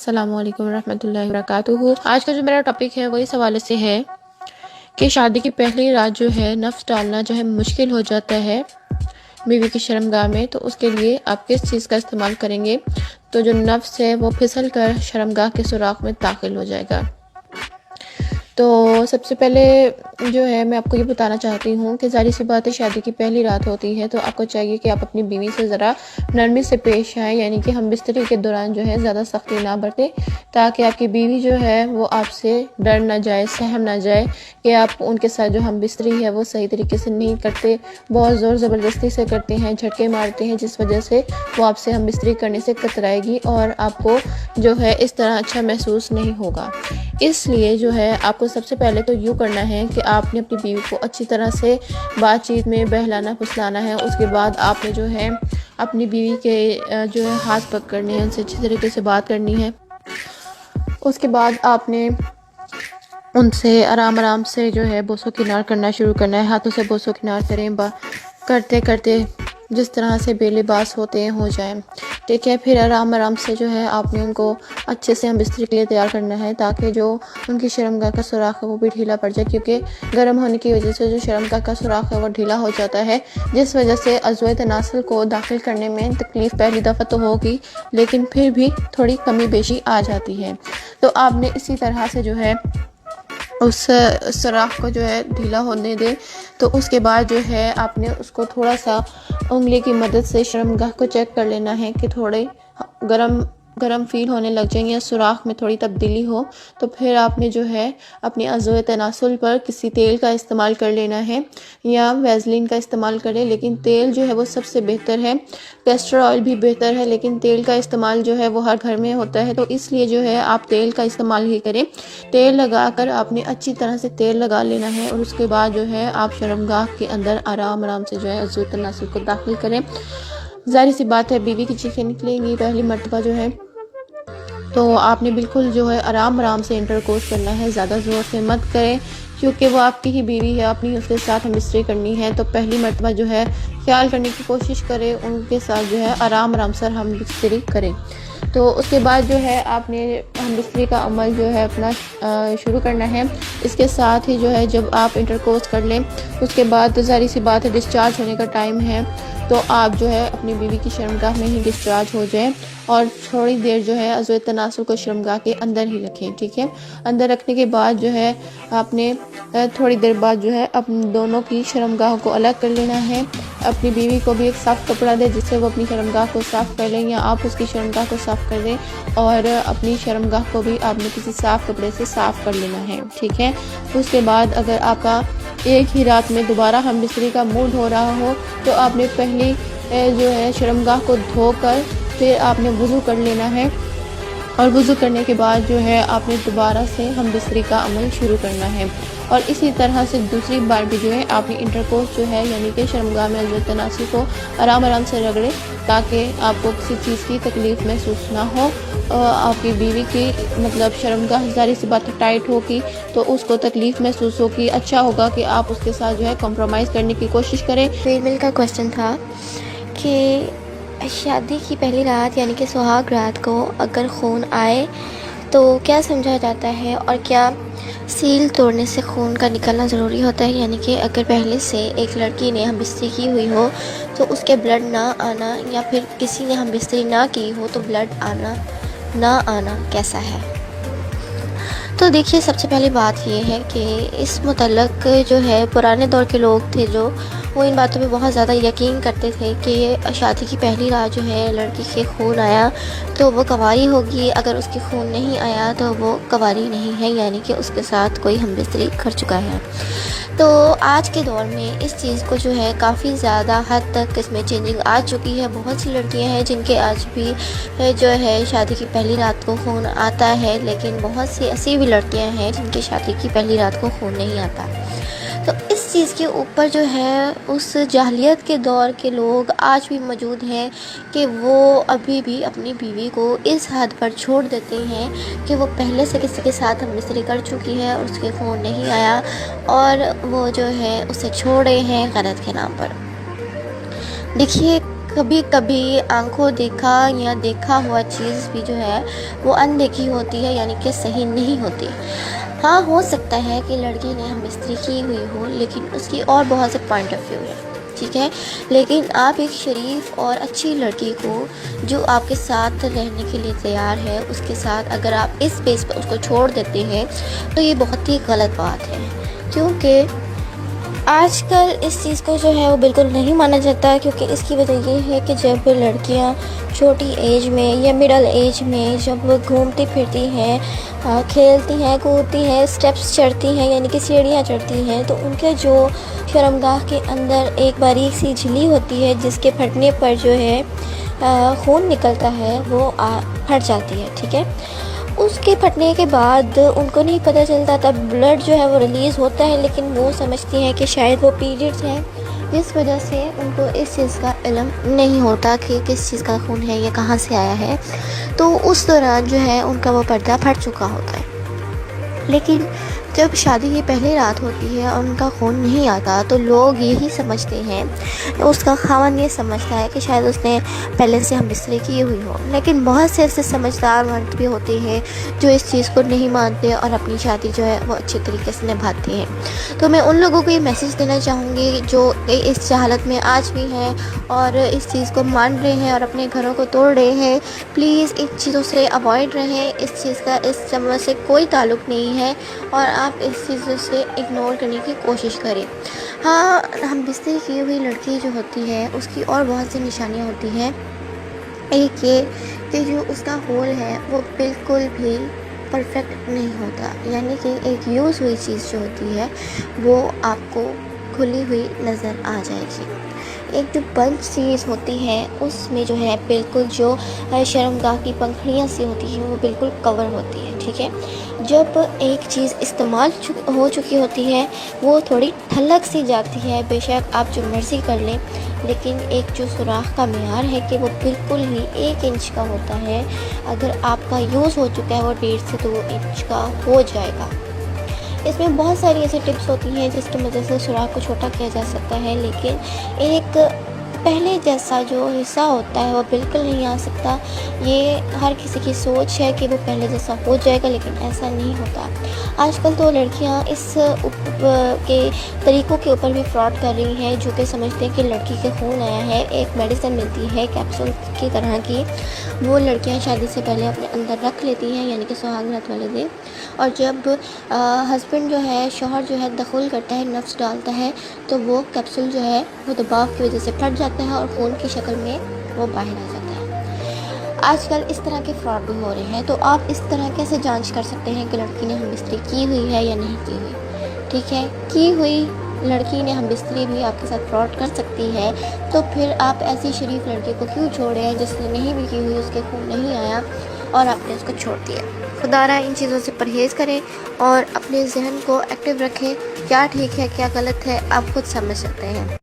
السلام علیکم ورحمۃ اللہ وبرکاتہ۔ آج کا جو میرا ٹاپک ہے وہ اس حوالے سے ہے کہ شادی کی پہلی رات جو ہے نفس ڈالنا جو ہے مشکل ہو جاتا ہے بیوی کی شرمگاہ میں، تو اس کے لیے آپ کس چیز کا استعمال کریں گے تو جو نفس ہے وہ پھسل کر شرمگاہ کے سوراخ میں داخل ہو جائے گا۔ تو سب سے پہلے جو ہے میں آپ کو یہ بتانا چاہتی ہوں کہ ظاہر سی بات ہے شادی کی پہلی رات ہوتی ہے تو آپ کو چاہیے کہ آپ اپنی بیوی سے ذرا نرمی سے پیش آئیں، یعنی کہ ہم بستری کے دوران جو ہے زیادہ سختی نہ برتیں، تاکہ آپ کی بیوی جو ہے وہ آپ سے ڈر نہ جائے، سہم نہ جائے کہ آپ ان کے ساتھ جو ہم بستری ہے وہ صحیح طریقے سے نہیں کرتے، بہت زور زبردستی سے کرتے ہیں، جھٹکے مارتے ہیں، جس وجہ سے وہ آپ سے ہم بستری کرنے سے کترائے گی اور آپ کو جو ہے اس طرح اچھا محسوس نہیں ہوگا۔ اس لیے جو ہے آپ کو سب سے پہلے تو یوں کرنا ہے کہ آپ نے اپنی بیوی کو اچھی طرح سے بات چیت میں بہلانا پھسلانا ہے۔ اس کے بعد آپ نے جو ہے اپنی بیوی کے جو ہے ہاتھ پکڑنے ہیں، ان سے اچھی طریقے سے بات کرنی ہے۔ اس کے بعد آپ نے ان سے آرام سے جو ہے بوسو کنار کرنا شروع کرنا ہے، ہاتھوں سے بوسو کنار کریں، کرتے کرتے جس طرح سے بے لباس ہوتے ہیں ہو جائیں، ٹھیک ہے۔ پھر آرام سے جو ہے آپ نے ان کو اچھے سے ہم بستری کے لیے تیار کرنا ہے، تاکہ جو ان کی شرمگاہ کا سوراخ ہے وہ بھی ڈھیلا پڑ جائے، کیونکہ گرم ہونے کی وجہ سے جو شرمگاہ کا سوراخ ہے وہ ڈھیلا ہو جاتا ہے، جس وجہ سے عضوِ تناسل کو داخل کرنے میں تکلیف پہلی دفعہ تو ہوگی، لیکن پھر بھی تھوڑی کمی بیشی آ جاتی ہے۔ تو آپ نے اسی طرح سے جو ہے اس سوراخ کو جو ہے ڈھیلا ہونے دے، تو اس کے بعد جو ہے آپ نے اس کو تھوڑا سا انگلی کی مدد سے شرمگاہ کو چیک کر لینا ہے کہ تھوڑے گرم فیل ہونے لگ جائیں یا سوراخ میں تھوڑی تبدیلی ہو، تو پھر آپ نے جو ہے اپنی عضوِ تناسل پر کسی تیل کا استعمال کر لینا ہے یا ویزلین کا استعمال کریں، لیکن تیل جو ہے وہ سب سے بہتر ہے۔ کیسٹر آئل بھی بہتر ہے، لیکن تیل کا استعمال جو ہے وہ ہر گھر میں ہوتا ہے، تو اس لیے جو ہے آپ تیل کا استعمال ہی کریں۔ تیل لگا کر آپ نے اچھی طرح سے تیل لگا لینا ہے، اور اس کے بعد جو ہے آپ شرمگاہ کے اندر آرام سے جو ہے عضوِ تناسل کو داخل کریں۔ ظاہر سی بات ہے بیوی کی چیخیں نکلیں گی پہلی مرتبہ جو ہے، تو آپ نے بالکل جو ہے آرام سے انٹرکورس کرنا ہے، زیادہ زور سے مت کریں، کیونکہ وہ آپ کی ہی بیوی ہے، اپنی اس کے ساتھ ہم بستری کرنی ہے، تو پہلی مرتبہ جو ہے خیال کرنے کی کوشش کریں، ان کے ساتھ جو ہے آرام سے ہم بستری کریں۔ تو اس کے بعد جو ہے آپ نے ہم بستری کا عمل جو ہے اپنا شروع کرنا ہے۔ اس کے ساتھ ہی جو ہے جب آپ انٹرکورس کر لیں، اس کے بعد ظاہر سی بات ہے ڈسچارج ہونے کا ٹائم ہے، تو آپ جو ہے اپنی بیوی کی شرمگاہ میں ہی ڈسچارج ہو جائیں، اور تھوڑی دیر جو ہے عضوِ تناسل کو شرمگاہ کے اندر ہی رکھیں، ٹھیک ہے۔ اندر رکھنے کے بعد جو ہے آپ نے تھوڑی دیر بعد جو ہے اپنے دونوں کی شرمگاہوں کو الگ کر لینا ہے۔ اپنی بیوی کو بھی ایک صاف کپڑا دے جس سے وہ اپنی شرمگاہ کو صاف کر لیں، یا آپ اس کی شرمگاہ کو صاف کر دیں، اور اپنی شرمگاہ کو بھی آپ نے کسی صاف کپڑے سے صاف کر لینا ہے، ٹھیک ہے۔ اس کے بعد اگر آپ کا ایک ہی رات میں دوبارہ ہم بستری کا موڈ ہو رہا ہو، تو آپ نے پہلی جو ہے شرمگاہ کو دھو کر پھر آپ نے وضو کر لینا ہے، اور وضو کرنے کے بعد جو ہے آپ نے دوبارہ سے ہم بستری کا عمل شروع کرنا ہے، اور اسی طرح سے دوسری بار بھی جو ہے آپ نے انٹرکورس جو ہے یعنی کہ شرمگاہ میں عضوِ تناسل کو آرام سے رگڑیں، تاکہ آپ کو کسی چیز کی تکلیف محسوس نہ ہو۔ آپ کی بیوی کی مطلب شرمگاہ ظاہر سی بات ٹائٹ ہوگی تو اس کو تکلیف محسوس ہوگی، اچھا ہوگا کہ آپ اس کے ساتھ جو ہے کمپرومائز کرنے کی کوشش کریں۔ فیمیل کا کوشچن تھا کہ شادی کی پہلی رات یعنی کہ سہاگ رات کو اگر خون آئے تو کیا سمجھا جاتا ہے، اور کیا سیل توڑنے سے خون کا نکلنا ضروری ہوتا ہے، یعنی کہ اگر پہلے سے ایک لڑکی نے ہم بستری کی ہوئی ہو تو اس کے بلڈ نہ آنا، یا پھر کسی نے ہم بستری نہ کی ہو تو بلڈ آنا نہ آنا کیسا ہے؟ تو دیکھیے سب سے پہلی بات یہ ہے کہ اس متعلق جو ہے پرانے دور کے لوگ تھے جو وہ ان باتوں پہ بہت زیادہ یقین کرتے تھے کہ شادی کی پہلی رات جو ہے لڑکی کے خون آیا تو وہ کنواری ہوگی، اگر اس کے خون نہیں آیا تو وہ کنواری نہیں ہے، یعنی کہ اس کے ساتھ کوئی ہم بستری کر چکا ہے۔ تو آج کے دور میں اس چیز کو جو ہے کافی زیادہ حد تک اس میں چینجنگ آ چکی ہے۔ بہت سی لڑکیاں ہیں جن کے آج بھی جو ہے شادی کی پہلی رات کو خون آتا ہے، لیکن بہت سی ایسی بھی لڑکیاں ہیں جن کی شادی کی پہلی رات کو خون نہیں آتا۔ تو اس چیز کے اوپر جو ہے اس جاہلیت کے دور کے لوگ آج بھی موجود ہیں کہ وہ ابھی بھی اپنی بیوی کو اس حد پر چھوڑ دیتے ہیں کہ وہ پہلے سے کسی کے ساتھ ہم بستری کر چکی ہے اور اس کے خون نہیں آیا، اور وہ جو ہے اسے چھوڑے ہیں غرض کے نام پر۔ دیکھیے کبھی کبھی آنکھوں دیکھا یا دیکھا ہوا چیز بھی جو ہے وہ اندیکھی ہوتی ہے، یعنی کہ صحیح نہیں ہوتی۔ ہاں، ہو سکتا ہے کہ لڑکی نے ہم بستری کی ہوئی ہو، لیکن اس کی اور بہت سے پوائنٹ آف ویو ہے، ٹھیک ہے۔ لیکن آپ ایک شریف اور اچھی لڑکی کو جو آپ کے ساتھ رہنے کے لیے تیار ہے، اس کے ساتھ اگر آپ اس بیس پر اس کو چھوڑ دیتے ہیں تو یہ بہت ہی غلط بات ہے، کیونکہ آج کل اس چیز کو جو ہے وہ بالکل نہیں مانا جاتا، کیونکہ اس کی وجہ یہ ہے کہ جب لڑکیاں چھوٹی ایج میں یا مڈل ایج میں جب گھومتی پھرتی ہیں، کھیلتی ہیں، کودتی ہیں، اسٹیپس چڑھتی ہیں، یعنی کہ سیڑھیاں چڑھتی ہیں، تو ان کے جو شرمگاہ کے اندر ایک باریک سی جھلی ہوتی ہے جس کے پھٹنے پر جو ہے خون نکلتا ہے، وہ پھٹ جاتی ہے، ٹھیک ہے۔ اس کے پھٹنے کے بعد ان کو نہیں پتہ چلتا، تب بلڈ جو ہے وہ ریلیز ہوتا ہے، لیکن وہ سمجھتی ہیں کہ شاید وہ پیریڈز ہیں، جس وجہ سے ان کو اس چیز کا علم نہیں ہوتا کہ کس چیز کا خون ہے یا کہاں سے آیا ہے، تو اس دوران جو ہے ان کا وہ پردہ پھٹ چکا ہوتا ہے۔ لیکن جب شادی کی پہلی رات ہوتی ہے اور ان کا خون نہیں آتا تو لوگ یہی سمجھتے ہیں، اس کا خاوند یہ سمجھتا ہے کہ شاید اس نے پہلے سے ہم بستری کی ہوئی ہو، لیکن بہت سے ایسے سمجھدار مرد بھی ہوتے ہیں جو اس چیز کو نہیں مانتے اور اپنی شادی جو ہے وہ اچھے طریقے سے نبھاتے ہیں۔ تو میں ان لوگوں کو یہ میسیج دینا چاہوں گی جو اس جہالت میں آج بھی ہیں اور اس چیز کو مان رہے ہیں اور اپنے گھروں کو توڑ رہے ہیں، پلیز ان چیزوں سے اوائڈ رہیں، اس چیز کا اس سمجھ سے کوئی تعلق نہیں ہے اور آپ اس چیزوں سے اگنور کرنے کی کوشش کریں۔ ہاں، ہم بستری کی ہوئی لڑکی جو ہوتی ہے اس کی اور بہت سی نشانیاں ہوتی ہیں۔ ایک یہ کہ جو اس کا ہول ہے وہ بالکل بھی پرفیکٹ نہیں ہوتا، یعنی کہ ایک یوز ہوئی چیز جو ہوتی ہے وہ آپ کو کھلی ہوئی نظر آ جائے گی۔ ایک جو بند چیز ہوتی ہے اس میں جو ہے بالکل جو شرمگاہ کی پنکھڑیاں سی ہوتی ہیں وہ بالکل کور ہوتی ہے، ٹھیک ہے۔ جب ایک چیز استعمال ہو چکی ہوتی ہے وہ تھوڑی تھلک سی جاتی ہے، بے شک آپ جو مرضی کر لیں، لیکن ایک جو سوراخ کا معیار ہے کہ وہ بالکل ہی 1 انچ کا ہوتا ہے، اگر آپ کا یوز ہو چکا ہے وہ 1.5 سے 2 انچ کا ہو جائے گا۔ اس میں بہت ساری ایسی ٹپس ہوتی ہیں جس کی مدد سے سوراخ کو چھوٹا کیا جا سکتا ہے، لیکن ایک پہلے جیسا جو حصہ ہوتا ہے وہ بالکل نہیں آ سکتا۔ یہ ہر کسی کی سوچ ہے کہ وہ پہلے جیسا ہو جائے گا، لیکن ایسا نہیں ہوتا۔ آج کل تو لڑکیاں اس کے طریقوں کے اوپر بھی فراڈ کر رہی ہیں، جو کہ سمجھتے ہیں کہ لڑکی کے خون آیا ہے، ایک میڈیسن ملتی ہے کیپسول کی طرح کی، وہ لڑکیاں شادی سے پہلے اپنے اندر رکھ لیتی ہیں، یعنی کہ سہاگ رات والے دن، اور جب ہسبینڈ جو ہے، شوہر جو ہے دخل کرتا ہے، نفس ڈالتا ہے، تو وہ کیپسول جو ہے وہ دباؤ کی وجہ سے پھٹ جاتا ہے اور خون کی شکل میں وہ باہر آ جاتا ہے۔ آج کل اس طرح کے فراڈ بھی ہو رہے ہیں، تو آپ اس طرح کیسے جانچ کر سکتے ہیں کہ لڑکی نے ہم بستری کی ہوئی ہے یا نہیں کی ہوئی؟ ٹھیک ہے، کی ہوئی لڑکی نے ہم بستری بھی آپ کے ساتھ فراڈ کر سکتی ہے، تو پھر آپ ایسی شریف لڑکی کو کیوں چھوڑے ہیں جس نے نہیں بھی کی ہوئی، اس کے خون نہیں آیا اور آپ نے اس کو چھوڑ دیا؟ خدا را ان چیزوں سے پرہیز کریں اور اپنے ذہن کو ایکٹیو رکھیں، کیا ٹھیک ہے کیا غلط ہے آپ خود سمجھ سکتے ہیں۔